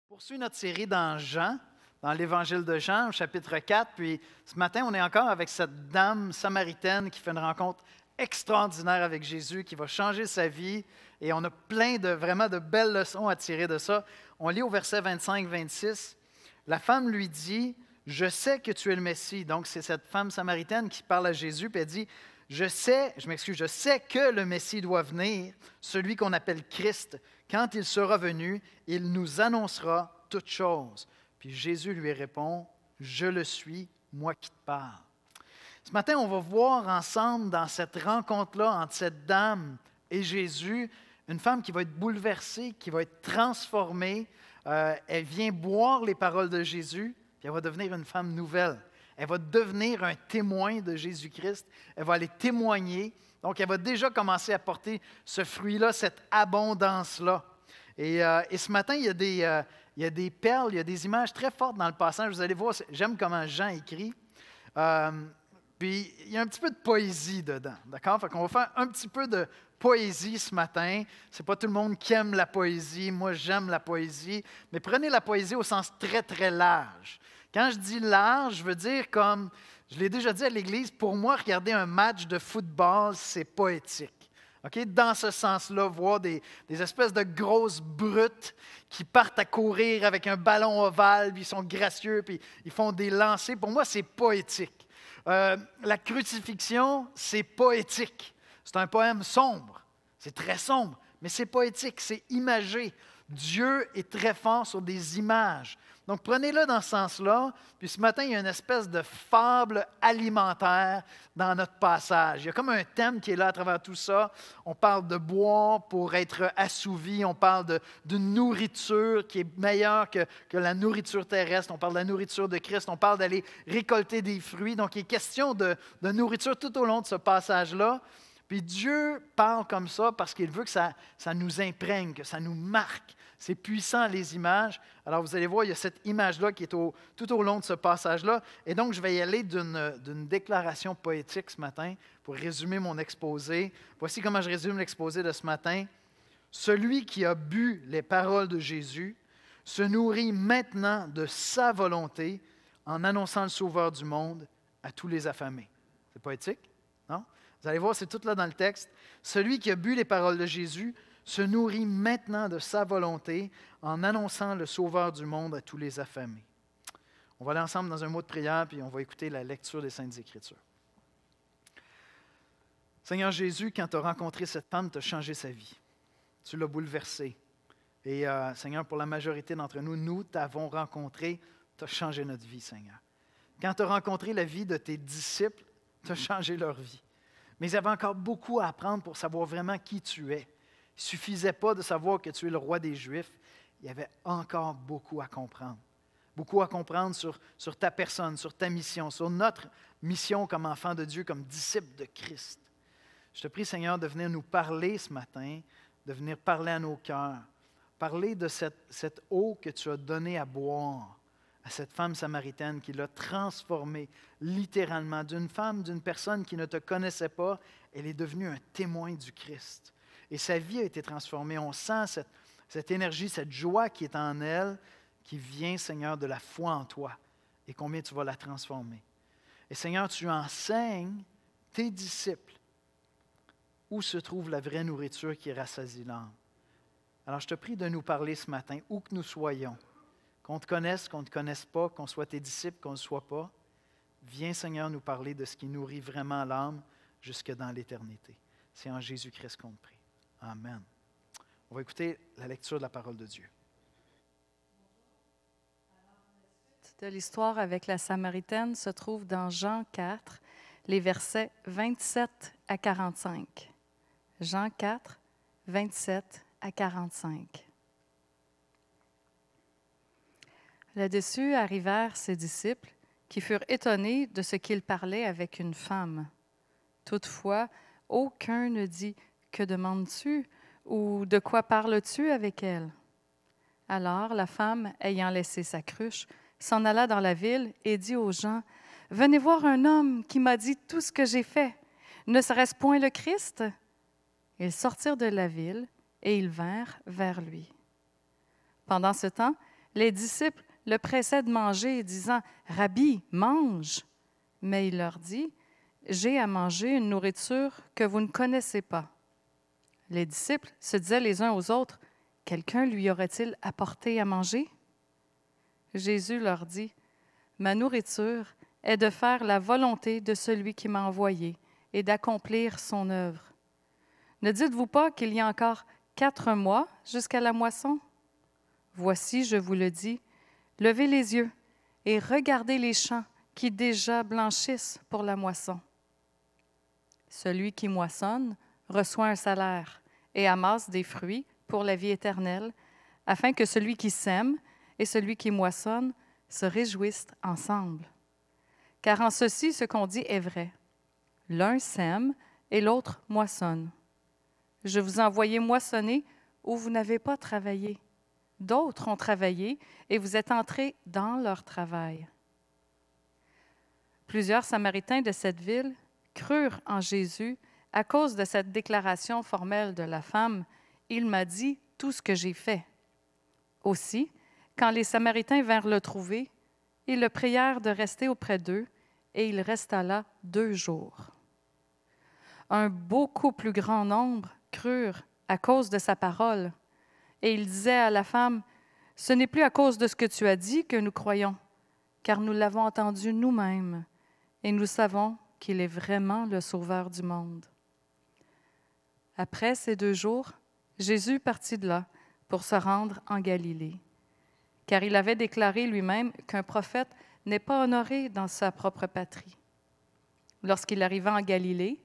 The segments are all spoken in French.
Poursuit notre série dans Jean, dans l'Évangile de Jean, au chapitre 4. Puis ce matin, on est encore avec cette dame samaritaine qui fait une rencontre extraordinaire avec Jésus, qui va changer sa vie. Et on a vraiment de belles leçons à tirer de ça. On lit au verset 25-26. La femme lui dit, « Je sais que tu es le Messie. » Donc c'est cette femme samaritaine qui parle à Jésus, puis elle dit, « je sais que le Messie doit venir, celui qu'on appelle Christ. Quand il sera venu, il nous annoncera toutes choses. » Puis Jésus lui répond, « Je le suis, moi qui te parle. » Ce matin, on va voir ensemble dans cette rencontre-là entre cette dame et Jésus, une femme qui va être bouleversée, qui va être transformée. Elle vient boire les paroles de Jésus, puis elle va devenir une femme nouvelle. Elle va devenir un témoin de Jésus-Christ. Elle va aller témoigner. Donc, elle va déjà commencer à porter ce fruit-là, cette abondance-là. Et ce matin, il y a des perles, il y a des images très fortes dans le passage. Vous allez voir, j'aime comment Jean écrit. Puis, il y a un petit peu de poésie dedans, d'accord? Fait qu'on va faire un petit peu de poésie ce matin. Ce n'est pas tout le monde qui aime la poésie. Moi, j'aime la poésie. Mais prenez la poésie au sens très, très large. Quand je dis large, je veux dire comme, je l'ai déjà dit à l'Église, pour moi, regarder un match de football, c'est poétique. Okay? Dans ce sens-là, voir des espèces de grosses brutes qui partent à courir avec un ballon ovale, puis ils sont gracieux, puis ils font des lancers. Pour moi, c'est poétique. La crucifixion, c'est poétique. C'est un poème sombre. C'est très sombre, mais c'est poétique, c'est imagé. Dieu est très fort sur des images. Donc, prenez-le dans ce sens-là. Puis ce matin, il y a une espèce de fable alimentaire dans notre passage. Il y a comme un thème qui est là à travers tout ça. On parle de boire pour être assouvi. On parle d'une nourriture qui est meilleure que la nourriture terrestre. On parle de la nourriture de Christ. On parle d'aller récolter des fruits. Donc, il est question de nourriture tout au long de ce passage-là. Puis Dieu parle comme ça parce qu'il veut que ça nous imprègne, que ça nous marque. C'est puissant, les images. Alors, vous allez voir, il y a cette image-là qui est tout au long de ce passage-là. Et donc, je vais y aller d'une déclaration poétique ce matin pour résumer mon exposé. Voici comment je résume l'exposé de ce matin. Celui qui a bu les paroles de Jésus se nourrit maintenant de sa volonté en annonçant le Sauveur du monde à tous les affamés. C'est poétique, non? Vous allez voir, c'est tout là dans le texte. Celui qui a bu les paroles de Jésus se nourrit maintenant de sa volonté en annonçant le Sauveur du monde à tous les affamés. On va aller ensemble dans un mot de prière, puis on va écouter la lecture des Saintes Écritures. Seigneur Jésus, quand tu as rencontré cette femme, tu as changé sa vie. Tu l'as bouleversée. Et Seigneur, pour la majorité d'entre nous, nous t'avons rencontré, tu as changé notre vie, Seigneur. Quand tu as rencontré la vie de tes disciples, tu as changé leur vie. Mais ils avaient encore beaucoup à apprendre pour savoir vraiment qui tu es. Il ne suffisait pas de savoir que tu es le roi des Juifs. Il y avait encore beaucoup à comprendre. Beaucoup à comprendre sur ta personne, sur ta mission, sur notre mission comme enfant de Dieu, comme disciple de Christ. Je te prie, Seigneur, de venir nous parler ce matin, de venir parler à nos cœurs, parler de cette eau que tu as donnée à boire à cette femme samaritaine qui l'a transformée littéralement. D'une femme, d'une personne qui ne te connaissait pas, elle est devenue un témoin du Christ. Et sa vie a été transformée. On sent cette énergie, cette joie qui est en elle, qui vient, Seigneur, de la foi en toi. Et combien tu vas la transformer. Et Seigneur, tu enseignes tes disciples où se trouve la vraie nourriture qui rassasie l'âme. Alors, je te prie de nous parler ce matin, où que nous soyons. Qu'on te connaisse, qu'on ne te connaisse pas, qu'on soit tes disciples, qu'on ne le soit pas. Viens, Seigneur, nous parler de ce qui nourrit vraiment l'âme jusque dans l'éternité. C'est en Jésus-Christ qu'on te prie. Amen. On va écouter la lecture de la parole de Dieu. De l'histoire avec la Samaritaine se trouve dans Jean 4, les versets 27 à 45. Jean 4, 27 à 45. Là-dessus arrivèrent ses disciples, qui furent étonnés de ce qu'il parlait avec une femme. Toutefois, aucun ne dit « Que demandes-tu » ou « De quoi parles-tu avec elle ?» Alors la femme, ayant laissé sa cruche, s'en alla dans la ville et dit aux gens « Venez voir un homme qui m'a dit tout ce que j'ai fait. Ne serait-ce point le Christ ?» Ils sortirent de la ville et ils vinrent vers lui. Pendant ce temps, Les disciples le pressaient de manger, disant, « Rabbi, mange !» Mais il leur dit, « J'ai à manger une nourriture que vous ne connaissez pas. » Les disciples se disaient les uns aux autres, « Quelqu'un lui aurait-il apporté à manger? » Jésus leur dit, « Ma nourriture est de faire la volonté de celui qui m'a envoyé et d'accomplir son œuvre. Ne dites-vous pas qu'il y a encore 4 mois jusqu'à la moisson? Voici, je vous le dis, levez les yeux et regardez les champs qui déjà blanchissent pour la moisson. Celui qui moissonne reçoit un salaire et amasse des fruits pour la vie éternelle, afin que celui qui sème et celui qui moissonne se réjouissent ensemble. Car en ceci, ce qu'on dit est vrai. L'un sème et l'autre moissonne. Je vous ai envoyé moissonner où vous n'avez pas travaillé. D'autres ont travaillé et vous êtes entrés dans leur travail. » Plusieurs Samaritains de cette ville crurent en Jésus à cause de cette déclaration formelle de la femme, « Il m'a dit tout ce que j'ai fait. » Aussi, quand les Samaritains vinrent le trouver, ils le prièrent de rester auprès d'eux, et il resta là 2 jours. Un beaucoup plus grand nombre crurent à cause de sa parole, et il disait à la femme, « Ce n'est plus à cause de ce que tu as dit que nous croyons, car nous l'avons entendu nous-mêmes, et nous savons qu'il est vraiment le Sauveur du monde. » Après ces 2 jours, Jésus partit de là pour se rendre en Galilée, car il avait déclaré lui-même qu'un prophète n'est pas honoré dans sa propre patrie. Lorsqu'il arriva en Galilée,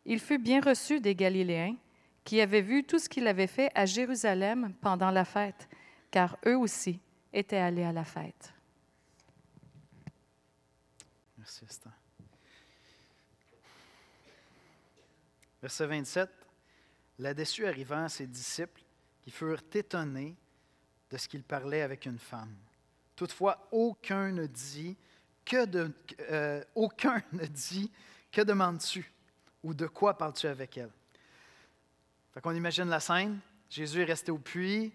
il fut bien reçu des Galiléens qui avaient vu tout ce qu'il avait fait à Jérusalem pendant la fête, car eux aussi étaient allés à la fête. Merci, Esther. Verset 27. Là-dessus arrivant ses disciples qui furent étonnés de ce qu'il parlait avec une femme. Toutefois, aucun ne dit « Que demandes-tu » ou « De quoi parles-tu avec elle ?» Fait qu'on imagine la scène. Jésus est resté au puits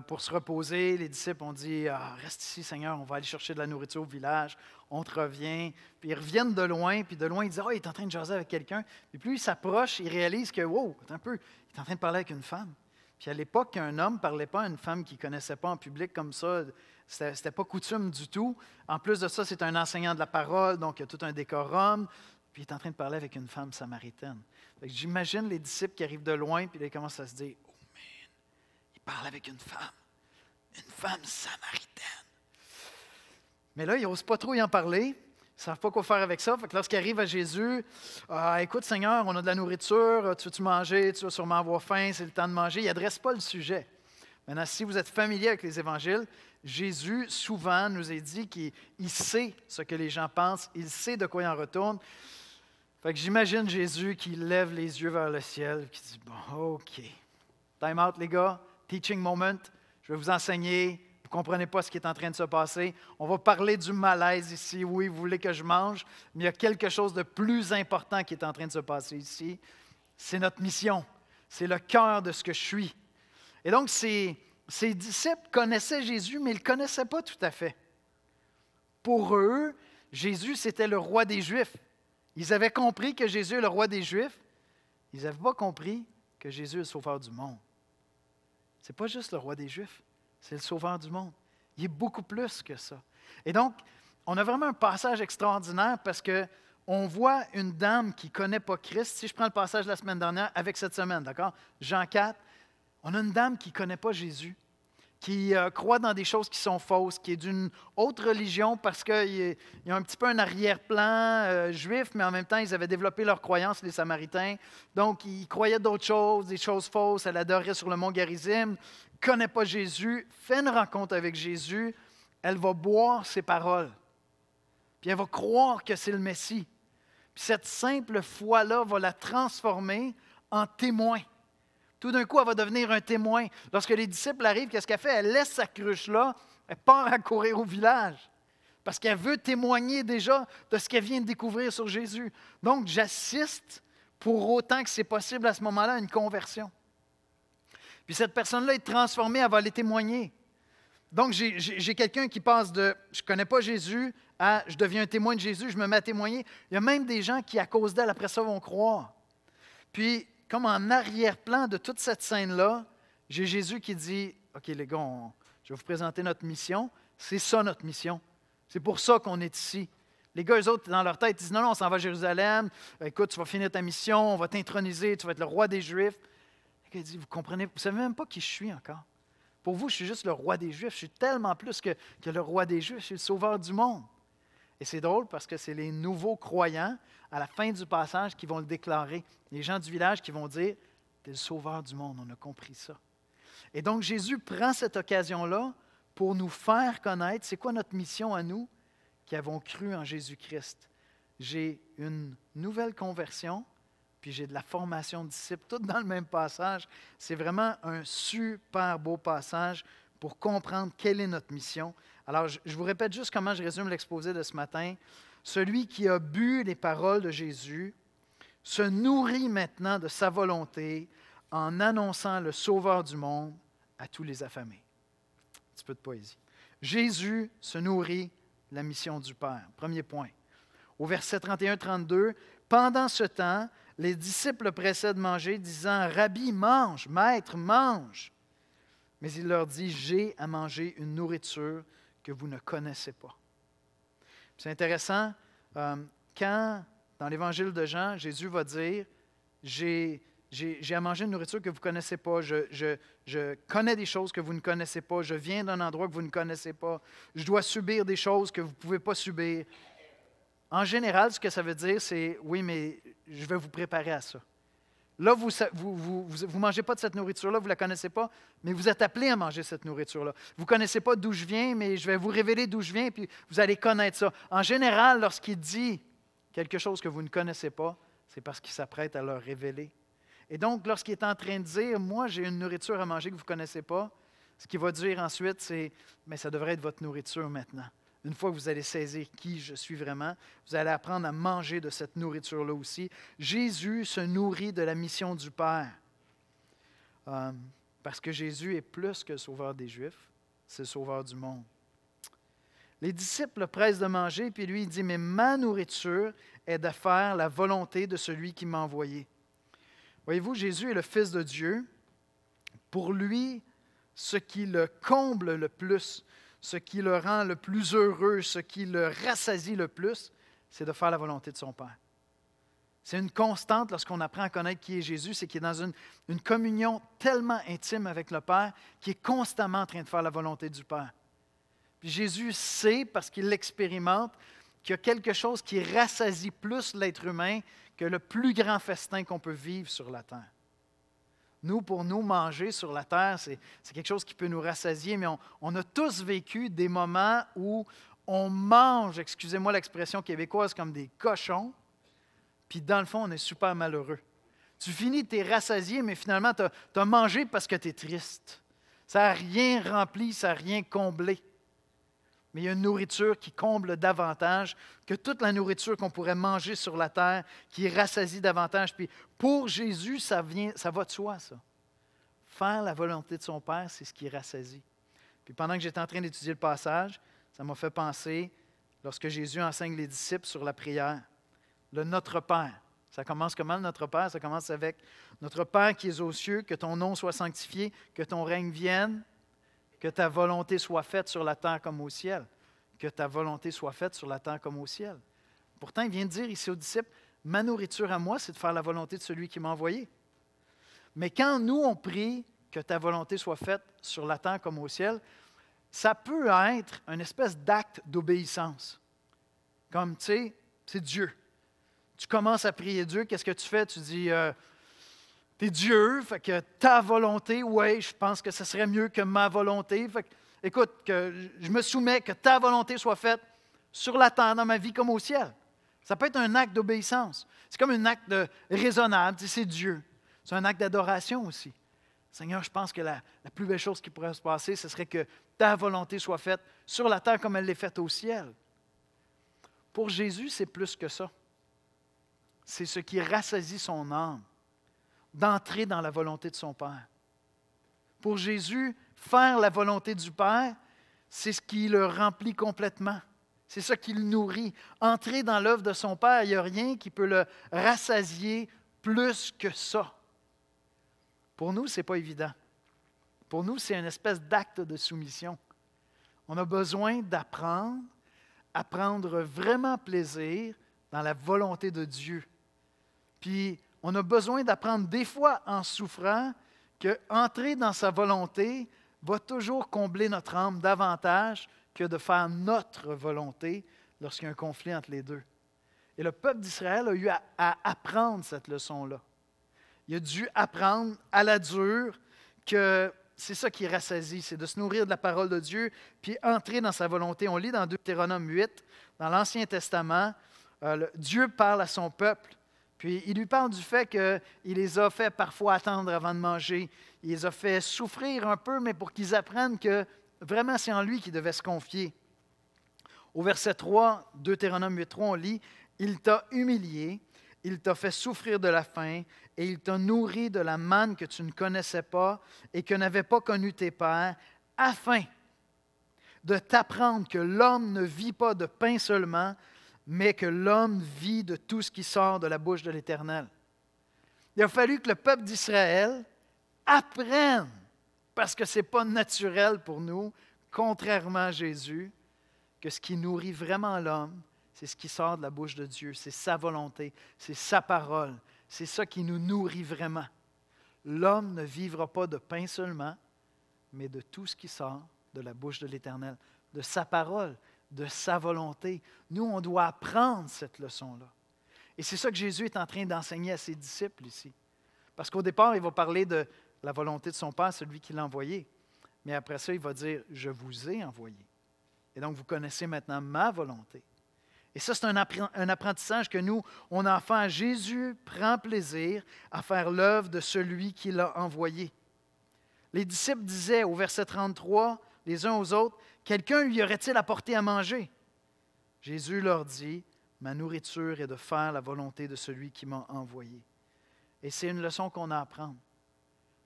pour se reposer. Les disciples ont dit « Reste ici, Seigneur, on va aller chercher de la nourriture au village. » On te revient. Puis ils reviennent de loin, puis de loin, ils disent « il est en train de jaser avec quelqu'un. » Puis plus il s'approche, il réalise que « Wow, attends un peu, il est en train de parler avec une femme. » Puis à l'époque, un homme ne parlait pas à une femme qu'il ne connaissait pas en public comme ça. Ce n'était pas coutume du tout. En plus de ça, c'est un enseignant de la parole, donc il y a tout un décorum. Puis il est en train de parler avec une femme samaritaine. J'imagine les disciples qui arrivent de loin, puis là, ils commencent à se dire « Oh man, il parle avec une femme samaritaine. » Mais là, ils n'osent pas trop y en parler. Ils ne savent pas quoi faire avec ça. Fait que lorsqu'ils arrivent à Jésus, « Écoute Seigneur, on a de la nourriture, tu veux-tu manger? Tu vas sûrement avoir faim, c'est le temps de manger. » Ils n'adressent pas le sujet. Maintenant, si vous êtes familier avec les évangiles, Jésus, souvent, nous a dit qu'il sait ce que les gens pensent, il sait de quoi il en retourne. Fait que j'imagine Jésus qui lève les yeux vers le ciel, qui dit, bon, OK, time out les gars, teaching moment, je vais vous enseigner, vous ne comprenez pas ce qui est en train de se passer. On va parler du malaise ici, oui, vous voulez que je mange, mais il y a quelque chose de plus important qui est en train de se passer ici. C'est notre mission, c'est le cœur de ce que je suis. Et donc, ces disciples connaissaient Jésus, mais ils ne le connaissaient pas tout à fait. Pour eux, Jésus, c'était le roi des Juifs. Ils avaient compris que Jésus est le roi des Juifs. Ils n'avaient pas compris que Jésus est le sauveur du monde. Ce n'est pas juste le roi des Juifs, c'est le sauveur du monde. Il est beaucoup plus que ça. Et donc, on a vraiment un passage extraordinaire parce qu'on voit une dame qui ne connaît pas Christ. Si je prends le passage de la semaine dernière avec cette semaine, d'accord? Jean 4, on a une dame qui ne connaît pas Jésus, qui croit dans des choses qui sont fausses, qui est d'une autre religion parce qu'il y a un petit peu un arrière-plan juif, mais en même temps, ils avaient développé leur croyance, les Samaritains. Donc, ils croyaient d'autres choses, des choses fausses. Elle adorait sur le mont Garizim, ne connaît pas Jésus, fait une rencontre avec Jésus. Elle va boire ses paroles. Puis elle va croire que c'est le Messie. Puis cette simple foi-là va la transformer en témoin. Tout d'un coup, elle va devenir un témoin. Lorsque les disciples arrivent, qu'est-ce qu'elle fait? Elle laisse sa cruche là, elle part à courir au village. Parce qu'elle veut témoigner déjà de ce qu'elle vient de découvrir sur Jésus. Donc, j'assiste, pour autant que c'est possible à ce moment-là, à une conversion. Puis cette personne-là est transformée, elle va aller témoigner. Donc, j'ai quelqu'un qui passe de « je ne connais pas Jésus » à « je deviens un témoin de Jésus, je me mets à témoigner ». Il y a même des gens qui, à cause d'elle, après ça, vont croire. Puis, comme en arrière-plan de toute cette scène-là, j'ai Jésus qui dit « OK, les gars, je vais vous présenter notre mission. C'est ça, notre mission. C'est pour ça qu'on est ici. » Les gars, eux autres, dans leur tête, ils disent « Non, non, on s'en va à Jérusalem. Écoute, tu vas finir ta mission, on va t'introniser, tu vas être le roi des Juifs. » Il dit « Vous comprenez, vous ne savez même pas qui je suis encore. Pour vous, je suis juste le roi des Juifs. Je suis tellement plus que le roi des Juifs. Je suis le sauveur du monde. » Et c'est drôle parce que c'est les nouveaux croyants, à la fin du passage, qui vont le déclarer. Les gens du village qui vont dire « Tu es le sauveur du monde, on a compris ça. » Et donc, Jésus prend cette occasion-là pour nous faire connaître, c'est quoi notre mission à nous qui avons cru en Jésus-Christ. J'ai une nouvelle conversion, puis j'ai de la formation de disciples, tout dans le même passage. C'est vraiment un super beau passage pour comprendre quelle est notre mission. Alors, je vous répète juste comment je résume l'exposé de ce matin. Celui qui a bu les paroles de Jésus se nourrit maintenant de sa volonté en annonçant le Sauveur du monde à tous les affamés. Un petit peu de poésie. Jésus se nourrit de la mission du Père. Premier point. Au verset 31-32, « Pendant ce temps, les disciples le pressaient de manger, disant, « Rabbi, mange, Maître, mange. » Mais il leur dit, « J'ai à manger une nourriture que vous ne connaissez pas. » C'est intéressant, quand, dans l'Évangile de Jean, Jésus va dire, « J'ai à manger une nourriture que vous ne connaissez pas. Je connais des choses que vous ne connaissez pas. Je viens d'un endroit que vous ne connaissez pas. Je dois subir des choses que vous ne pouvez pas subir. » En général, ce que ça veut dire, c'est « Oui, mais je vais vous préparer à ça. » Là, vous ne mangez pas de cette nourriture-là, vous ne la connaissez pas, mais vous êtes appelés à manger cette nourriture-là. Vous ne connaissez pas d'où je viens, mais je vais vous révéler d'où je viens, puis vous allez connaître ça. En général, lorsqu'il dit quelque chose que vous ne connaissez pas, c'est parce qu'il s'apprête à leur révéler. Et donc, lorsqu'il est en train de dire « Moi, j'ai une nourriture à manger que vous ne connaissez pas », ce qu'il va dire ensuite, c'est « Mais ça devrait être votre nourriture maintenant. » Une fois que vous allez saisir qui je suis vraiment, vous allez apprendre à manger de cette nourriture-là aussi. Jésus se nourrit de la mission du Père. Parce que Jésus est plus que le sauveur des Juifs, c'est le sauveur du monde. Les disciples le pressent de manger, puis lui, il dit, « Mais ma nourriture est de faire la volonté de celui qui m'a envoyé. » Voyez-vous, Jésus est le Fils de Dieu. Pour lui, ce qui le comble le plus, ce qui le rend le plus heureux, ce qui le rassasie le plus, c'est de faire la volonté de son Père. C'est une constante lorsqu'on apprend à connaître qui est Jésus, c'est qu'il est dans une communion tellement intime avec le Père qu'il est constamment en train de faire la volonté du Père. Puis Jésus sait, parce qu'il l'expérimente, qu'il y a quelque chose qui rassasie plus l'être humain que le plus grand festin qu'on peut vivre sur la terre. Nous, pour nous, manger sur la terre, c'est quelque chose qui peut nous rassasier, mais on a tous vécu des moments où on mange, excusez-moi l'expression québécoise, comme des cochons, puis dans le fond, on est super malheureux. Tu finis, tu es rassasié, mais finalement, tu as mangé parce que tu es triste. Ça n'a rien rempli, ça n'a rien comblé. Mais il y a une nourriture qui comble davantage que toute la nourriture qu'on pourrait manger sur la terre, qui rassasie davantage. Puis pour Jésus, ça va de soi, ça. Faire la volonté de son Père, c'est ce qui rassasie. Puis pendant que j'étais en train d'étudier le passage, ça m'a fait penser, lorsque Jésus enseigne les disciples sur la prière, le Notre Père. Ça commence comment, le Notre Père? Ça commence avec « Notre Père qui es aux cieux, que ton nom soit sanctifié, que ton règne vienne. » Que ta volonté soit faite sur la terre comme au ciel. Que ta volonté soit faite sur la terre comme au ciel. Pourtant, il vient de dire ici aux disciples, « Ma nourriture à moi, c'est de faire la volonté de celui qui m'a envoyé. » Mais quand nous, on prie que ta volonté soit faite sur la terre comme au ciel, ça peut être une espèce d'acte d'obéissance. Comme, tu sais, c'est Dieu. Tu commences à prier Dieu, qu'est-ce que tu fais? Tu dis... T'es Dieu, fait que ta volonté, oui, je pense que ce serait mieux que ma volonté. Fait que, écoute, que je me soumets, que ta volonté soit faite sur la terre, dans ma vie, comme au ciel. Ça peut être un acte d'obéissance. C'est comme un acte raisonnable, c'est Dieu. C'est un acte d'adoration aussi. Seigneur, je pense que la plus belle chose qui pourrait se passer, ce serait que ta volonté soit faite sur la terre comme elle l'est faite au ciel. Pour Jésus, c'est plus que ça. C'est ce qui rassasie son âme, d'entrer dans la volonté de son Père. Pour Jésus, faire la volonté du Père, c'est ce qui le remplit complètement. C'est ça qui le nourrit. Entrer dans l'œuvre de son Père, il n'y a rien qui peut le rassasier plus que ça. Pour nous, ce n'est pas évident. Pour nous, c'est une espèce d'acte de soumission. On a besoin d'apprendre à prendre vraiment plaisir dans la volonté de Dieu. Puis, on a besoin d'apprendre des fois en souffrant que entrer dans sa volonté va toujours combler notre âme davantage que de faire notre volonté lorsqu'il y a un conflit entre les deux. Et le peuple d'Israël a eu à apprendre cette leçon-là. Il a dû apprendre à la dure que c'est ça qui rassasie, c'est de se nourrir de la parole de Dieu, puis entrer dans sa volonté. On lit dans Deutéronome 8, dans l'Ancien Testament, Dieu parle à son peuple, puis il lui parle du fait qu'il les a fait parfois attendre avant de manger. Il les a fait souffrir un peu, mais pour qu'ils apprennent que vraiment c'est en lui qu'ils devaient se confier. Au verset 3, Deutéronome 8, 3, on lit « Il t'a humilié, il t'a fait souffrir de la faim, et il t'a nourri de la manne que tu ne connaissais pas et que n'avaient pas connu tes pères, afin de t'apprendre que l'homme ne vit pas de pain seulement, mais que l'homme vit de tout ce qui sort de la bouche de l'Éternel. » Il a fallu que le peuple d'Israël apprenne, parce que ce n'est pas naturel pour nous, contrairement à Jésus, que ce qui nourrit vraiment l'homme, c'est ce qui sort de la bouche de Dieu, c'est sa volonté, c'est sa parole. C'est ça qui nous nourrit vraiment. L'homme ne vivra pas de pain seulement, mais de tout ce qui sort de la bouche de l'Éternel, de sa parole, de sa volonté. Nous, on doit apprendre cette leçon-là. Et c'est ça que Jésus est en train d'enseigner à ses disciples ici. Parce qu'au départ, il va parler de la volonté de son Père, celui qui l'a envoyé. Mais après ça, il va dire « Je vous ai envoyé. » Et donc, vous connaissez maintenant ma volonté. Et ça, c'est un apprentissage que nous, on en fait. Jésus prend plaisir à faire l'œuvre de celui qui l'a envoyé. Les disciples disaient au verset 33, les uns aux autres, « Quelqu'un lui aurait-il apporté à manger? » Jésus leur dit, « Ma nourriture est de faire la volonté de celui qui m'a envoyé. » Et c'est une leçon qu'on a à apprendre.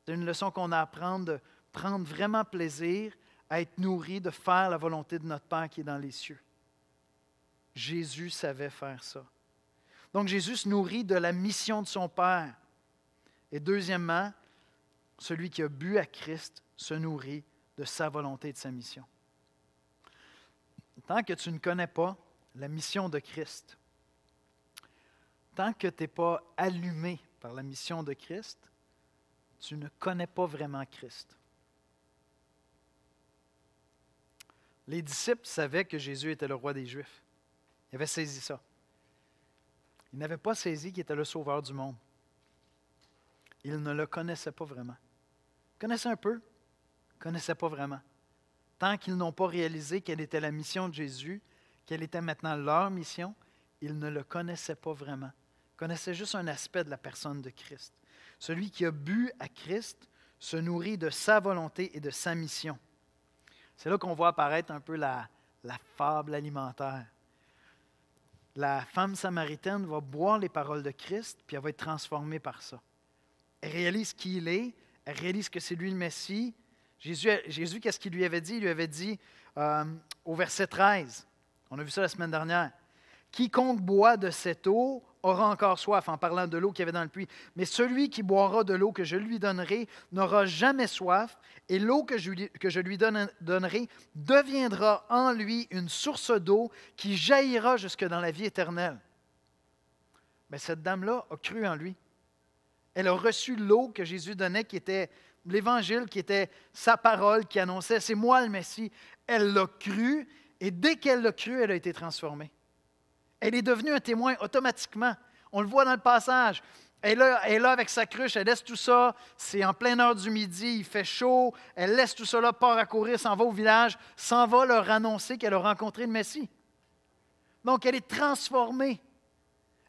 C'est une leçon qu'on a à apprendre de prendre vraiment plaisir à être nourri, de faire la volonté de notre Père qui est dans les cieux. Jésus savait faire ça. Donc Jésus se nourrit de la mission de son Père. Et deuxièmement, celui qui a bu à Christ se nourrit de sa volonté et de sa mission. Tant que tu ne connais pas la mission de Christ, tant que tu n'es pas allumé par la mission de Christ, tu ne connais pas vraiment Christ. Les disciples savaient que Jésus était le roi des Juifs. Ils avaient saisi ça. Ils n'avaient pas saisi qu'il était le sauveur du monde. Ils ne le connaissaient pas vraiment. Ils connaissaient un peu, ils ne connaissaient pas vraiment. Tant qu'ils n'ont pas réalisé quelle était la mission de Jésus, quelle était maintenant leur mission, ils ne le connaissaient pas vraiment. Ils connaissaient juste un aspect de la personne de Christ. Celui qui a bu à Christ se nourrit de sa volonté et de sa mission. C'est là qu'on voit apparaître un peu la fable alimentaire. La femme samaritaine va boire les paroles de Christ, puis elle va être transformée par ça. Elle réalise qui il est, elle réalise que c'est lui le Messie. Jésus, qu'est-ce qu'il lui avait dit? Il lui avait dit au verset 13, on a vu ça la semaine dernière, « Quiconque boit de cette eau aura encore soif », en parlant de l'eau qu'il y avait dans le puits. « Mais celui qui boira de l'eau que je lui donnerai n'aura jamais soif, et l'eau que je lui donnerai deviendra en lui une source d'eau qui jaillira jusque dans la vie éternelle. » Mais cette dame-là a cru en lui. Elle a reçu l'eau que Jésus donnait, qui était l'Évangile, qui était sa parole, qui annonçait « C'est moi le Messie ». Elle l'a cru, et dès qu'elle l'a cru, elle a été transformée. Elle est devenue un témoin automatiquement. On le voit dans le passage. Elle est là avec sa cruche, elle laisse tout ça. C'est en pleine heure du midi, il fait chaud. Elle laisse tout ça là, part à courir, s'en va au village, s'en va leur annoncer qu'elle a rencontré le Messie. Donc, elle est transformée.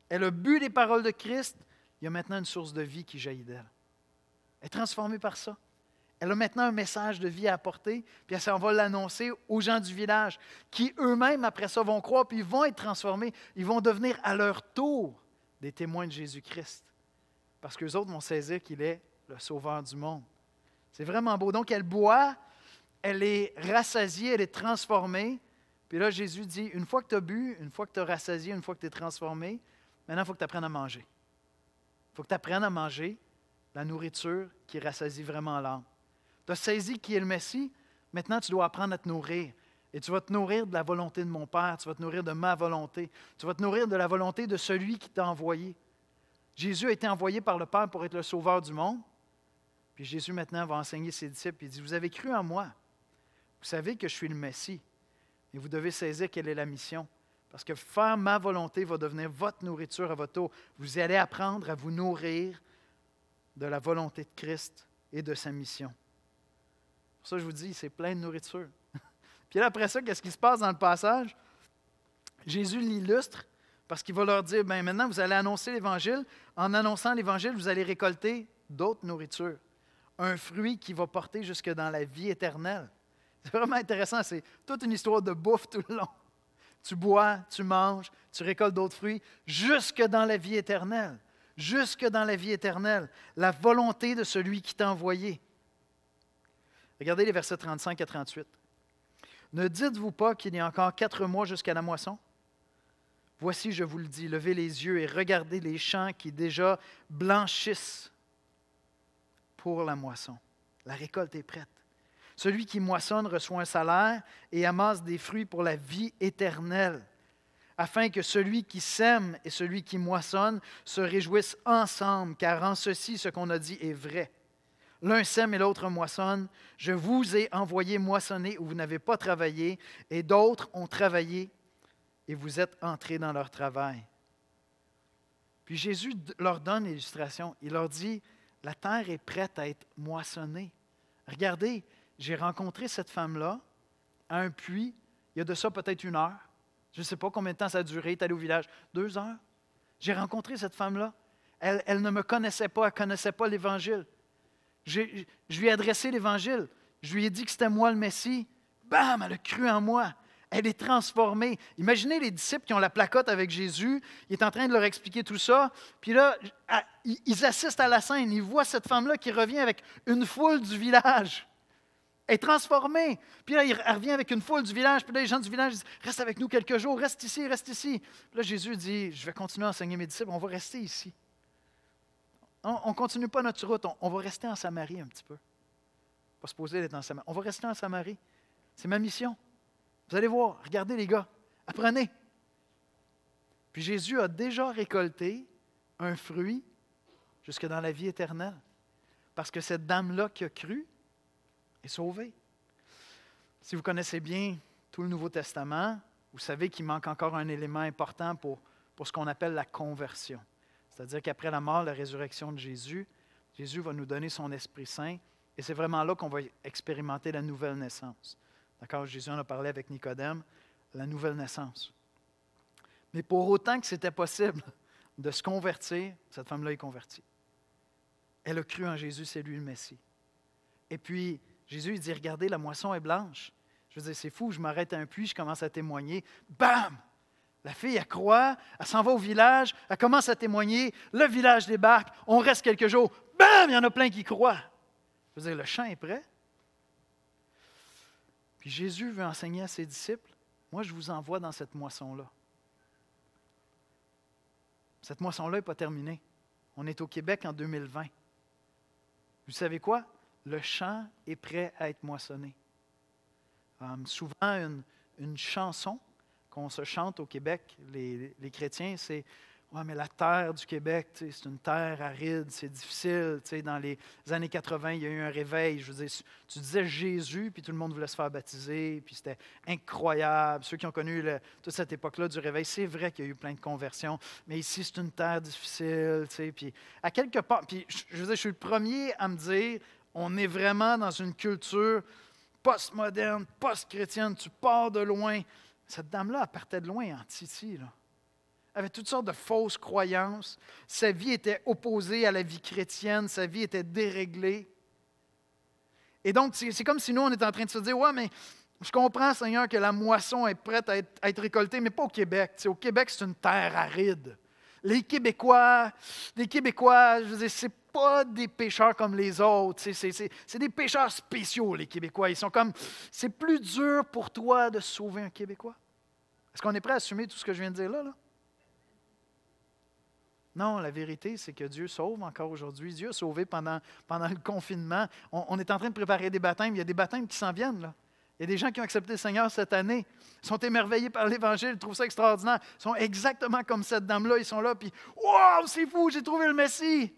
Elle a bu les paroles de Christ. Il y a maintenant une source de vie qui jaillit d'elle. Elle est transformée par ça. Elle a maintenant un message de vie à apporter, puis elle s'en va l'annoncer aux gens du village, qui eux-mêmes, après ça, vont croire, puis ils vont être transformés. Ils vont devenir à leur tour des témoins de Jésus-Christ, parce qu'eux autres vont saisir qu'il est le sauveur du monde. C'est vraiment beau. Donc, elle boit, elle est rassasiée, elle est transformée. Puis là, Jésus dit, une fois que tu as bu, une fois que tu as rassasié, une fois que tu es transformé, maintenant, il faut que tu apprennes à manger. Il faut que tu apprennes à manger la nourriture qui rassasie vraiment l'âme. Tu as saisi qui est le Messie, maintenant tu dois apprendre à te nourrir. Et tu vas te nourrir de la volonté de mon Père, tu vas te nourrir de ma volonté, tu vas te nourrir de la volonté de celui qui t'a envoyé. Jésus a été envoyé par le Père pour être le sauveur du monde. Puis Jésus maintenant va enseigner ses disciples, il dit, vous avez cru en moi, vous savez que je suis le Messie, mais vous devez saisir quelle est la mission. Parce que faire ma volonté va devenir votre nourriture à votre tour. Vous allez apprendre à vous nourrir de la volonté de Christ et de sa mission. Pour ça, je vous dis, c'est plein de nourriture. Puis là, après ça, qu'est-ce qui se passe dans le passage? Jésus l'illustre parce qu'il va leur dire, bien maintenant, vous allez annoncer l'Évangile. En annonçant l'Évangile, vous allez récolter d'autres nourritures. Un fruit qui va porter jusque dans la vie éternelle. C'est vraiment intéressant, c'est toute une histoire de bouffe tout le long. Tu bois, tu manges, tu récoltes d'autres fruits, jusque dans la vie éternelle. Jusque dans la vie éternelle. La volonté de celui qui t'a envoyé. Regardez les versets 35 à 38. Ne dites-vous pas qu'il y a encore 4 mois jusqu'à la moisson? Voici, je vous le dis, levez les yeux et regardez les champs qui déjà blanchissent pour la moisson. La récolte est prête. Celui qui moissonne reçoit un salaire et amasse des fruits pour la vie éternelle, afin que celui qui sème et celui qui moissonne se réjouissent ensemble, car en ceci, ce qu'on a dit est vrai. L'un sème et l'autre moissonne. Je vous ai envoyé moissonner où vous n'avez pas travaillé, et d'autres ont travaillé, et vous êtes entrés dans leur travail. Puis Jésus leur donne l'illustration. Il leur dit, la terre est prête à être moissonnée. Regardez, j'ai rencontré cette femme-là à un puits, il y a de ça peut-être 1 heure. Je ne sais pas combien de temps ça a duré, est allé au village. 2 heures. J'ai rencontré cette femme-là. Elle ne me connaissait pas, elle ne connaissait pas l'Évangile. Je lui ai adressé l'Évangile. Je lui ai dit que c'était moi le Messie. Bam, elle a cru en moi. Elle est transformée. Imaginez les disciples qui ont la placote avec Jésus. Il est en train de leur expliquer tout ça. Puis là, ils assistent à la scène. Ils voient cette femme-là qui revient avec une foule du village. Elle est transformée. Puis là, elle revient avec une foule du village. Puis là, les gens du village disent, reste avec nous quelques jours, reste ici, reste ici. Puis là, Jésus dit, je vais continuer à enseigner mes disciples, on va rester ici. On ne continue pas notre route, on va rester en Samarie un petit peu. Pas supposé d'être en Samarie. On va rester en Samarie. C'est ma mission. Vous allez voir, regardez les gars, apprenez. Puis Jésus a déjà récolté un fruit jusque dans la vie éternelle. Parce que cette dame-là qui a cru est sauvée. Si vous connaissez bien tout le Nouveau Testament, vous savez qu'il manque encore un élément important pour ce qu'on appelle la conversion. C'est-à-dire qu'après la mort, la résurrection de Jésus, Jésus va nous donner son Esprit Saint et c'est vraiment là qu'on va expérimenter la nouvelle naissance. D'accord? Jésus en a parlé avec Nicodème, la nouvelle naissance. Mais pour autant que c'était possible de se convertir, cette femme-là est convertie. Elle a cru en Jésus, c'est lui le Messie. Et puis, Jésus il dit, regardez, la moisson est blanche. Je veux dire, c'est fou, je m'arrête à un puits, je commence à témoigner. Bam! La fille, elle croit, elle s'en va au village, elle commence à témoigner, le village débarque, on reste quelques jours. Bam! Il y en a plein qui croient. Je veux dire, le champ est prêt. Puis Jésus veut enseigner à ses disciples, moi je vous envoie dans cette moisson-là. Cette moisson-là n'est pas terminée. On est au Québec en 2020. Vous savez quoi? Le champ est prêt à être moissonné. Souvent, une chanson qu'on se chante au Québec, les chrétiens, c'est « Ouais, mais la terre du Québec, c'est une terre aride, c'est difficile. » Dans les années 80, il y a eu un réveil. Je veux dire, tu disais Jésus, puis tout le monde voulait se faire baptiser, puis c'était incroyable. Ceux qui ont connu toute cette époque-là du réveil, c'est vrai qu'il y a eu plein de conversions, mais ici, c'est une terre difficile. Puis à quelque part, puis je veux dire, je suis le premier à me dire, on est vraiment dans une culture post-moderne, post-chrétienne, tu pars de loin. Cette dame-là, elle partait de loin en Titi, là. Elle avait toutes sortes de fausses croyances. Sa vie était opposée à la vie chrétienne. Sa vie était déréglée. Et donc, c'est comme si nous, on était en train de se dire, « Ouais, mais je comprends, Seigneur, que la moisson est prête à être récoltée, mais pas au Québec. Au Québec, c'est une terre aride. Les Québécois, je veux dire, c'est pas des pécheurs comme les autres. C'est des pécheurs spéciaux, les Québécois. Ils sont comme, c'est plus dur pour toi de sauver un Québécois. Est-ce qu'on est prêt à assumer tout ce que je viens de dire là? Non, la vérité, c'est que Dieu sauve encore aujourd'hui. Dieu a sauvé pendant le confinement. On est en train de préparer des baptêmes. Il y a des baptêmes qui s'en viennent, là. Il y a des gens qui ont accepté le Seigneur cette année. Ils sont émerveillés par l'Évangile, ils trouvent ça extraordinaire. Ils sont exactement comme cette dame-là. Ils sont là, puis « Wow, c'est fou, j'ai trouvé le Messie! »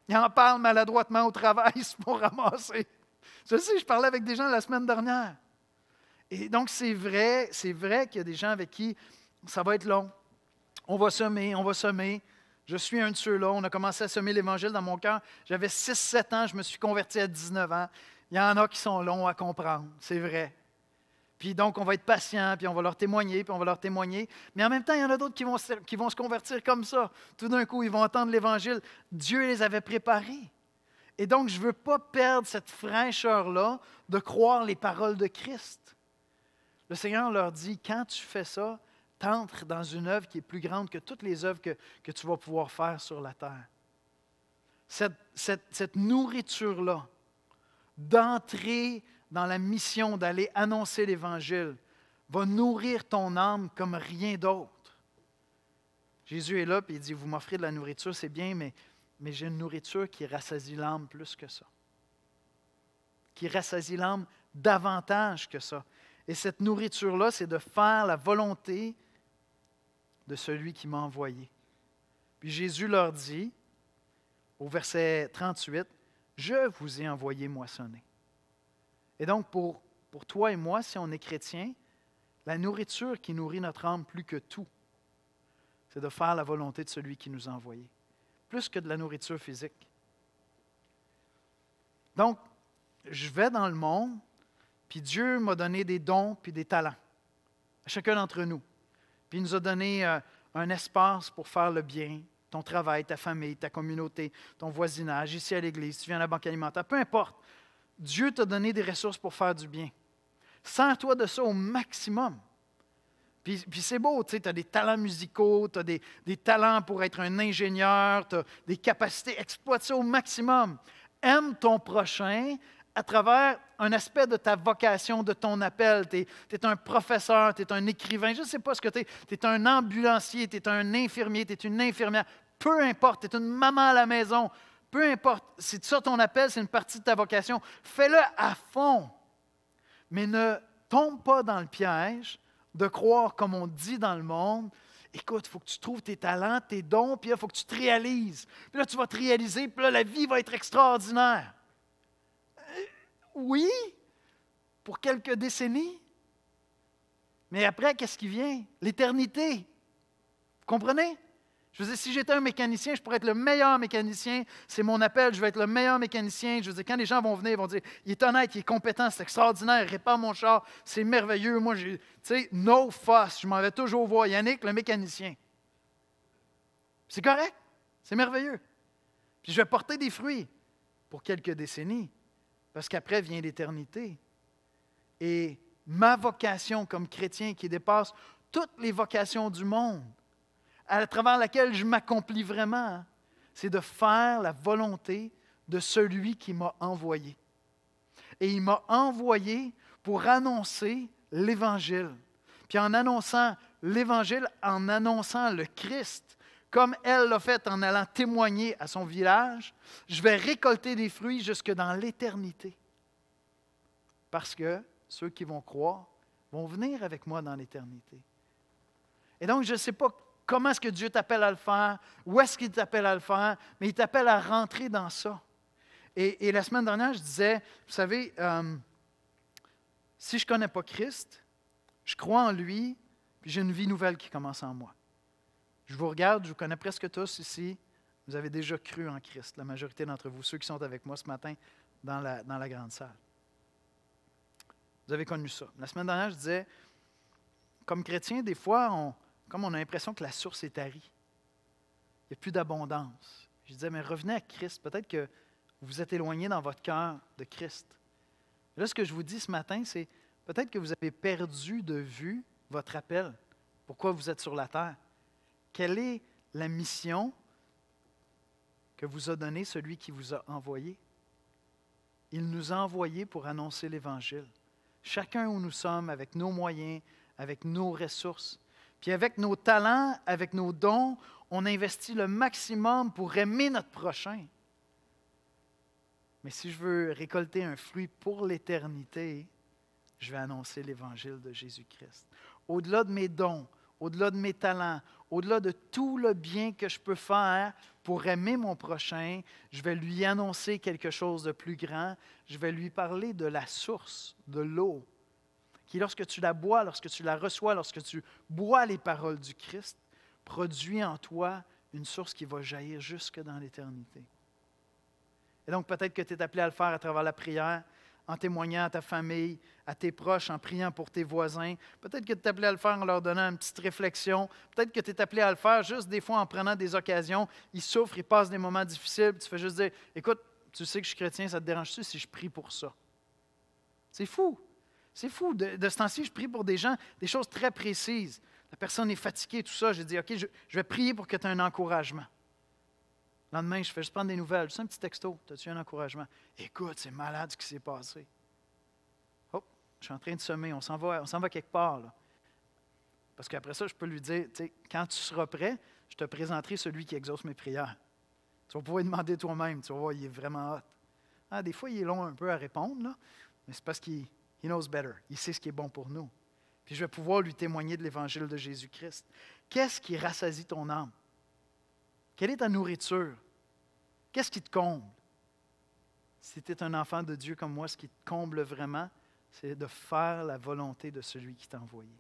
Ils en parlent maladroitement au travail, ils se font ramasser. Je sais, je parlais avec des gens la semaine dernière. Et donc, c'est vrai qu'il y a des gens avec qui ça va être long. On va semer. Je suis un de ceux-là. On a commencé à semer l'Évangile dans mon cœur. J'avais 6-7 ans, je me suis converti à 19 ans. Il y en a qui sont longs à comprendre, c'est vrai. Puis donc, on va être patient, puis on va leur témoigner, puis on va leur témoigner. Mais en même temps, il y en a d'autres qui vont se convertir comme ça. Tout d'un coup, ils vont entendre l'Évangile. Dieu les avait préparés. Et donc, je ne veux pas perdre cette fraîcheur-là de croire les paroles de Christ. Le Seigneur leur dit, quand tu fais ça, t'entres dans une œuvre qui est plus grande que toutes les œuvres que tu vas pouvoir faire sur la terre. Cette nourriture-là, d'entrer dans la mission d'aller annoncer l'Évangile, va nourrir ton âme comme rien d'autre. Jésus est là et il dit, vous m'offrez de la nourriture, c'est bien, mais j'ai une nourriture qui rassasie l'âme plus que ça. Qui rassasie l'âme davantage que ça. Et cette nourriture-là, c'est de faire la volonté de celui qui m'a envoyé. Puis Jésus leur dit, au verset 38, « Je vous ai envoyé moissonner. » Et donc, pour toi et moi, si on est chrétien, la nourriture qui nourrit notre âme plus que tout, c'est de faire la volonté de celui qui nous a envoyés, plus que de la nourriture physique. Donc, je vais dans le monde, puis Dieu m'a donné des dons puis des talents, à chacun d'entre nous. Puis il nous a donné un espace pour faire le bien, ton travail, ta famille, ta communauté, ton voisinage, ici à l'Église, tu viens à la banque alimentaire, peu importe. Dieu t'a donné des ressources pour faire du bien. Sers-toi de ça au maximum. Puis c'est beau, tu sais, as des talents musicaux, tu as des talents pour être un ingénieur, tu as des capacités, exploite ça au maximum. Aime ton prochain à travers un aspect de ta vocation, de ton appel. Tu es un professeur, tu es un écrivain, je ne sais pas ce que tu es. Tu es un ambulancier, tu es un infirmier, tu es une infirmière. Peu importe, tu es une maman à la maison. Peu importe, c'est ça ton appel, c'est une partie de ta vocation. Fais-le à fond. Mais ne tombe pas dans le piège de croire, comme on dit dans le monde, écoute, il faut que tu trouves tes talents, tes dons, puis là, il faut que tu te réalises. Puis là, tu vas te réaliser, puis là, la vie va être extraordinaire. Oui, pour quelques décennies. Mais après, qu'est-ce qui vient? L'éternité. Vous comprenez? Je veux dire, si j'étais un mécanicien, je pourrais être le meilleur mécanicien. C'est mon appel, je vais être le meilleur mécanicien. Je veux dire, quand les gens vont venir, ils vont dire, il est honnête, il est compétent, c'est extraordinaire, il répare mon char, c'est merveilleux. Moi, tu sais, no fuss, je m'en vais toujours voir Yannick, le mécanicien. C'est correct, c'est merveilleux. Puis je vais porter des fruits pour quelques décennies, parce qu'après vient l'éternité. Et ma vocation comme chrétien qui dépasse toutes les vocations du monde, à travers laquelle je m'accomplis vraiment, c'est de faire la volonté de celui qui m'a envoyé. Et il m'a envoyé pour annoncer l'Évangile. Puis en annonçant l'Évangile, en annonçant le Christ, comme elle l'a fait en allant témoigner à son village, je vais récolter des fruits jusque dans l'éternité. Parce que ceux qui vont croire vont venir avec moi dans l'éternité. Et donc, je ne sais pas comment est-ce que Dieu t'appelle à le faire, où est-ce qu'il t'appelle à le faire, mais il t'appelle à rentrer dans ça. Et la semaine dernière, je disais, vous savez, si je ne connais pas Christ, je crois en lui, puis j'ai une vie nouvelle qui commence en moi. Je vous regarde, je vous connais presque tous ici, vous avez déjà cru en Christ, la majorité d'entre vous, ceux qui sont avec moi ce matin dans la grande salle. Vous avez connu ça. La semaine dernière, je disais, comme chrétien, des fois, comme on a l'impression que la source est tarie. Il n'y a plus d'abondance. Je disais, mais revenez à Christ. Peut-être que vous vous êtes éloigné dans votre cœur de Christ. Là, ce que je vous dis ce matin, c'est peut-être que vous avez perdu de vue votre appel. Pourquoi vous êtes sur la terre? Quelle est la mission que vous a donné celui qui vous a envoyé. Il nous a envoyés pour annoncer l'Évangile. Chacun où nous sommes, avec nos moyens, avec nos ressources. Puis avec nos talents, avec nos dons, on investit le maximum pour aimer notre prochain. Mais si je veux récolter un fruit pour l'éternité, je vais annoncer l'Évangile de Jésus-Christ. Au-delà de mes dons, au-delà de mes talents, au-delà de tout le bien que je peux faire pour aimer mon prochain, je vais lui annoncer quelque chose de plus grand. Je vais lui parler de la source, de l'eau, qui, lorsque tu la bois, lorsque tu la reçois, lorsque tu bois les paroles du Christ, produit en toi une source qui va jaillir jusque dans l'éternité. Et donc, peut-être que tu es appelé à le faire à travers la prière, en témoignant à ta famille, à tes proches, en priant pour tes voisins. Peut-être que tu es appelé à le faire en leur donnant une petite réflexion. Peut-être que tu es appelé à le faire juste des fois en prenant des occasions. Ils souffrent, ils passent des moments difficiles. Tu fais juste dire, écoute, tu sais que je suis chrétien, ça te dérange-tu si je prie pour ça? C'est fou. C'est fou. De ce temps-ci, je prie pour des gens, des choses très précises. La personne est fatiguée, tout ça. J'ai dit, OK, je vais prier pour que tu aies un encouragement. Le lendemain, je fais juste prendre des nouvelles, juste un petit texto. As-tu un encouragement? Écoute, c'est malade ce qui s'est passé. Hop, je suis en train de semer, on s'en va quelque part. Là. Parce qu'après ça, je peux lui dire, tu sais, quand tu seras prêt, je te présenterai celui qui exauce mes prières. Tu vas pouvoir lui demander toi-même, tu vas voir, il est vraiment hot. Ah, des fois, il est long un peu à répondre, là, mais c'est parce qu'il knows better. Il sait ce qui est bon pour nous. Puis je vais pouvoir lui témoigner de l'Évangile de Jésus-Christ. Qu'est-ce qui rassasie ton âme? Quelle est ta nourriture? Qu'est-ce qui te comble? Si tu es un enfant de Dieu comme moi, ce qui te comble vraiment, c'est de faire la volonté de celui qui t'a envoyé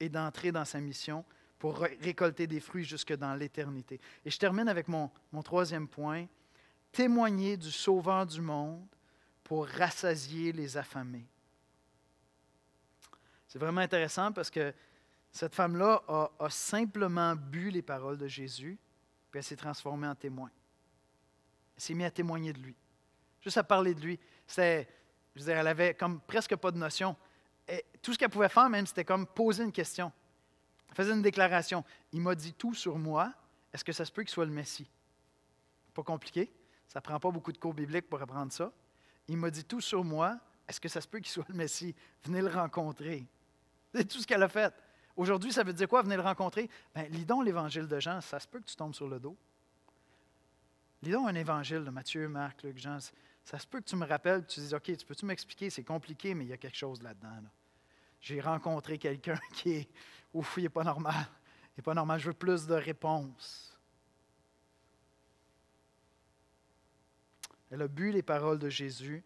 et d'entrer dans sa mission pour récolter des fruits jusque dans l'éternité. Et je termine avec mon troisième point, témoigner du Sauveur du monde pour rassasier les affamés. C'est vraiment intéressant parce que cette femme-là a simplement bu les paroles de Jésus, puis elle s'est transformée en témoin. Elle s'est mise à témoigner de lui. Juste à parler de lui. Elle avait comme presque pas de notion. Et tout ce qu'elle pouvait faire, même, c'était comme poser une question. Elle faisait une déclaration. Il m'a dit tout sur moi. Est-ce que ça se peut qu'il soit le Messie? Pas compliqué. Ça ne prend pas beaucoup de cours bibliques pour apprendre ça. Il m'a dit tout sur moi. Est-ce que ça se peut qu'il soit le Messie? Venez le rencontrer. C'est tout ce qu'elle a fait. Aujourd'hui, ça veut dire quoi, venez le rencontrer? Bien, lis donc l'Évangile de Jean. Ça se peut que tu tombes sur le dos. Lis donc un évangile de Matthieu, Marc, Luc, Jean. Ça se peut que tu me rappelles, que tu dises, OK, tu peux-tu m'expliquer? C'est compliqué, mais il y a quelque chose là-dedans. Là. J'ai rencontré quelqu'un qui est, ouf, il n'est pas normal. Il n'est pas normal, je veux plus de réponses. Elle a bu les paroles de Jésus,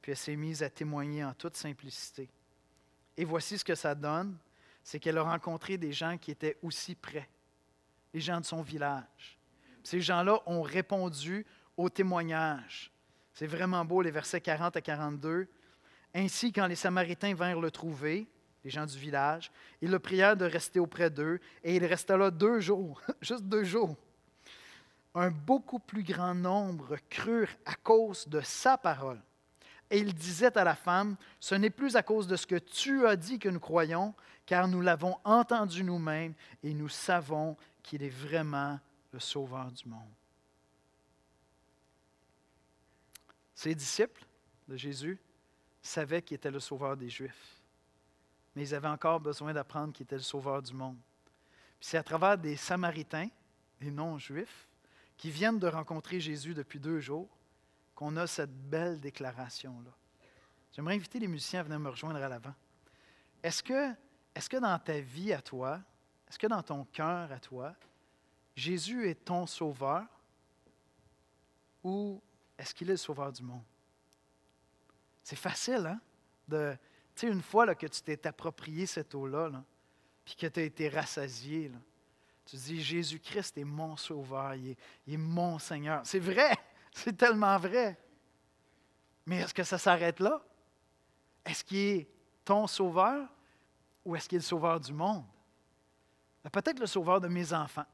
puis elle s'est mise à témoigner en toute simplicité. Et voici ce que ça donne, c'est qu'elle a rencontré des gens qui étaient aussi près, les gens de son village. Ces gens-là ont répondu au témoignage. C'est vraiment beau, les versets 40 à 42. Ainsi, quand les Samaritains vinrent le trouver, les gens du village, ils le prièrent de rester auprès d'eux, et il resta là 2 jours, juste 2 jours. Un beaucoup plus grand nombre crurent à cause de sa parole. Et il disait à la femme, « Ce n'est plus à cause de ce que tu as dit que nous croyons, car nous l'avons entendu nous-mêmes, et nous savons qu'il est vraiment le Sauveur du monde. » Ses disciples de Jésus savaient qu'il était le Sauveur des Juifs, mais ils avaient encore besoin d'apprendre qu'il était le Sauveur du monde. Puis c'est à travers des Samaritains, des non-Juifs, qui viennent de rencontrer Jésus depuis 2 jours, qu'on a cette belle déclaration-là. J'aimerais inviter les musiciens à venir me rejoindre à l'avant. Est-ce que dans ta vie à toi, est-ce que dans ton cœur à toi, Jésus est ton sauveur ou est-ce qu'il est le sauveur du monde? C'est facile, hein? Tu sais, une fois là, que tu t'es approprié cette eau-là, là, puis que tu as été rassasié, là, tu te dis, Jésus-Christ est mon sauveur, il est mon Seigneur. C'est vrai, c'est tellement vrai. Mais est-ce que ça s'arrête là? Est-ce qu'il est ton sauveur ou est-ce qu'il est le sauveur du monde? Peut-être le sauveur de mes enfants.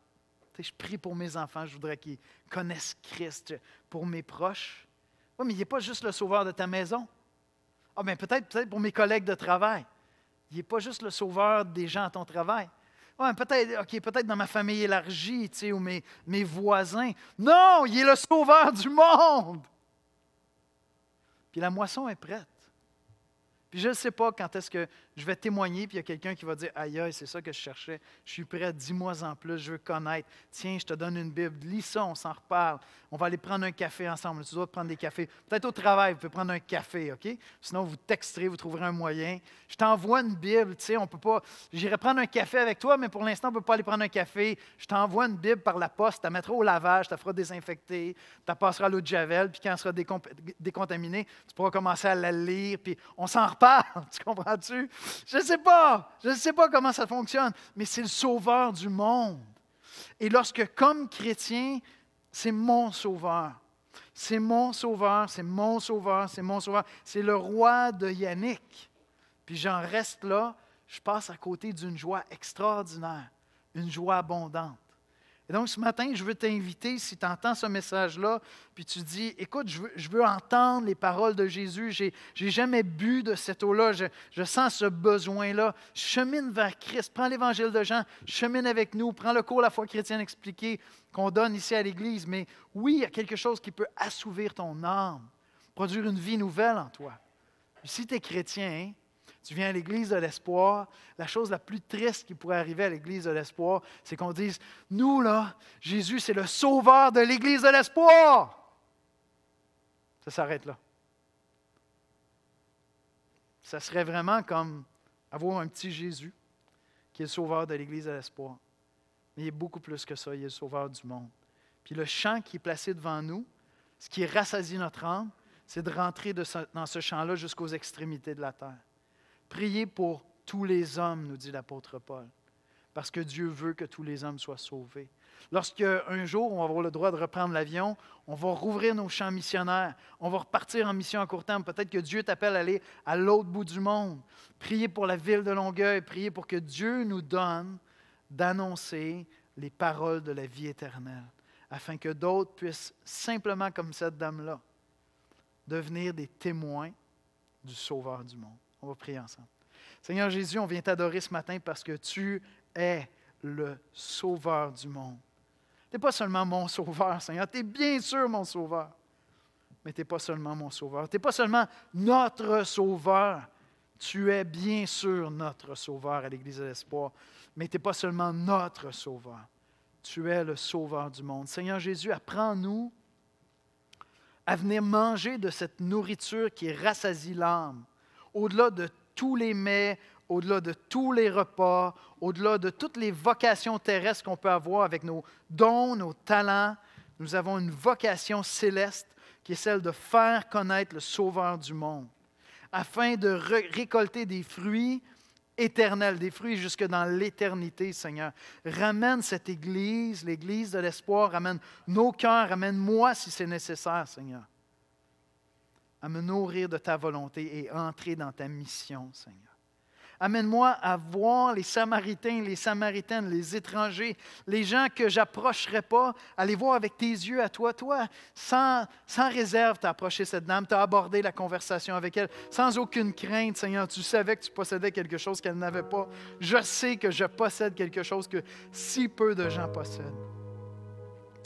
Je prie pour mes enfants, je voudrais qu'ils connaissent Christ. Pour mes proches. Oui, mais il n'est pas juste le sauveur de ta maison. Ah, bien peut-être pour mes collègues de travail. Il n'est pas juste le sauveur des gens à ton travail. Ouais, peut-être, OK, peut-être dans ma famille élargie, tu sais, ou mes voisins. Non, il est le sauveur du monde. Puis la moisson est prête. Puis je ne sais pas quand est-ce que je vais témoigner, puis il y a quelqu'un qui va dire, aïe, aïe, c'est ça que je cherchais, je suis prêt, dis-moi en plus, je veux connaître. Tiens, je te donne une Bible, lis ça, on s'en reparle. On va aller prendre un café ensemble. Tu dois prendre des cafés. Peut-être au travail, vous pouvez prendre un café, OK? Sinon, vous texterez, vous trouverez un moyen. Je t'envoie une Bible, tu sais, on peut pas. J'irai prendre un café avec toi, mais pour l'instant, on ne peut pas aller prendre un café. Je t'envoie une Bible par la poste, tu la mettras au lavage, tu la feras désinfecter, tu la passeras à l'eau de Javel, puis quand elle sera décontaminée, tu pourras commencer à la lire, puis on s'en reparle. Tu comprends-tu? Je ne sais pas comment ça fonctionne, mais c'est le sauveur du monde. Et lorsque, comme chrétien, c'est mon sauveur. C'est mon sauveur, c'est mon sauveur, c'est mon sauveur. C'est le roi de Yannick. Puis j'en reste là, je passe à côté d'une joie extraordinaire, une joie abondante. Et donc, ce matin, je veux t'inviter, si tu entends ce message-là, puis tu dis, écoute, je veux entendre les paroles de Jésus, je n'ai jamais bu de cette eau-là, je sens ce besoin-là. Chemine vers Christ, prends l'Évangile de Jean, chemine avec nous, prends le cours La foi chrétienne expliqué qu'on donne ici à l'Église. Mais oui, il y a quelque chose qui peut assouvir ton âme, produire une vie nouvelle en toi. Puis si tu es chrétien, tu viens à l'Église de l'Espoir, la chose la plus triste qui pourrait arriver à l'Église de l'Espoir, c'est qu'on dise, nous là, Jésus c'est le sauveur de l'Église de l'Espoir. Ça s'arrête là. Ça serait vraiment comme avoir un petit Jésus qui est le sauveur de l'Église de l'Espoir. Mais il est beaucoup plus que ça, il est le sauveur du monde. Puis le champ qui est placé devant nous, ce qui rassasie notre âme, c'est de rentrer dans ce champ-là jusqu'aux extrémités de la terre. Priez pour tous les hommes, nous dit l'apôtre Paul, parce que Dieu veut que tous les hommes soient sauvés. Lorsqu'un jour, on va avoir le droit de reprendre l'avion, on va rouvrir nos champs missionnaires, on va repartir en mission à court terme. Peut-être que Dieu t'appelle à aller à l'autre bout du monde. Priez pour la ville de Longueuil, priez pour que Dieu nous donne d'annoncer les paroles de la vie éternelle, afin que d'autres puissent simplement, comme cette dame-là, devenir des témoins du Sauveur du monde. On va prier ensemble. Seigneur Jésus, on vient t'adorer ce matin parce que tu es le Sauveur du monde. Tu n'es pas seulement mon Sauveur, Seigneur. Tu es bien sûr mon Sauveur. Mais tu n'es pas seulement mon Sauveur. Tu n'es pas seulement notre Sauveur. Tu es bien sûr notre Sauveur à l'Église de l'Espoir. Mais tu n'es pas seulement notre Sauveur. Tu es le Sauveur du monde. Seigneur Jésus, apprends-nous à venir manger de cette nourriture qui rassasie l'âme. Au-delà de tous les mets, au-delà de tous les repas, au-delà de toutes les vocations terrestres qu'on peut avoir avec nos dons, nos talents, nous avons une vocation céleste qui est celle de faire connaître le Sauveur du monde, afin de récolter des fruits éternels, des fruits jusque dans l'éternité, Seigneur. Ramène cette Église, l'Église de l'Espoir, ramène nos cœurs, ramène-moi si c'est nécessaire, Seigneur, à me nourrir de ta volonté et entrer dans ta mission, Seigneur. Amène-moi à voir les Samaritains, les Samaritaines, les étrangers, les gens que je n'approcherai pas, à les voir avec tes yeux à toi. Toi, sans réserve, tu as approché cette dame, tu as abordé la conversation avec elle, sans aucune crainte, Seigneur. Tu savais que tu possédais quelque chose qu'elle n'avait pas. Je sais que je possède quelque chose que si peu de gens possèdent.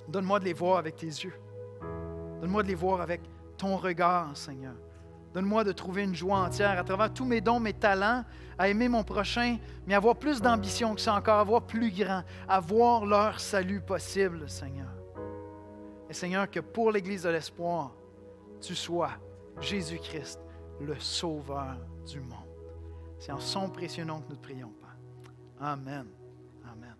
Donne-moi de les voir avec tes yeux. Donne-moi de les voir avec ton regard, Seigneur. Donne-moi de trouver une joie entière à travers tous mes dons, mes talents, à aimer mon prochain, mais avoir plus d'ambition que ça encore, avoir plus grand, avoir leur salut possible, Seigneur. Et Seigneur, que pour l'Église de l'Espoir, tu sois Jésus-Christ, le Sauveur du monde. C'est en son précieux nom que nous te prions, Père. Amen. Amen.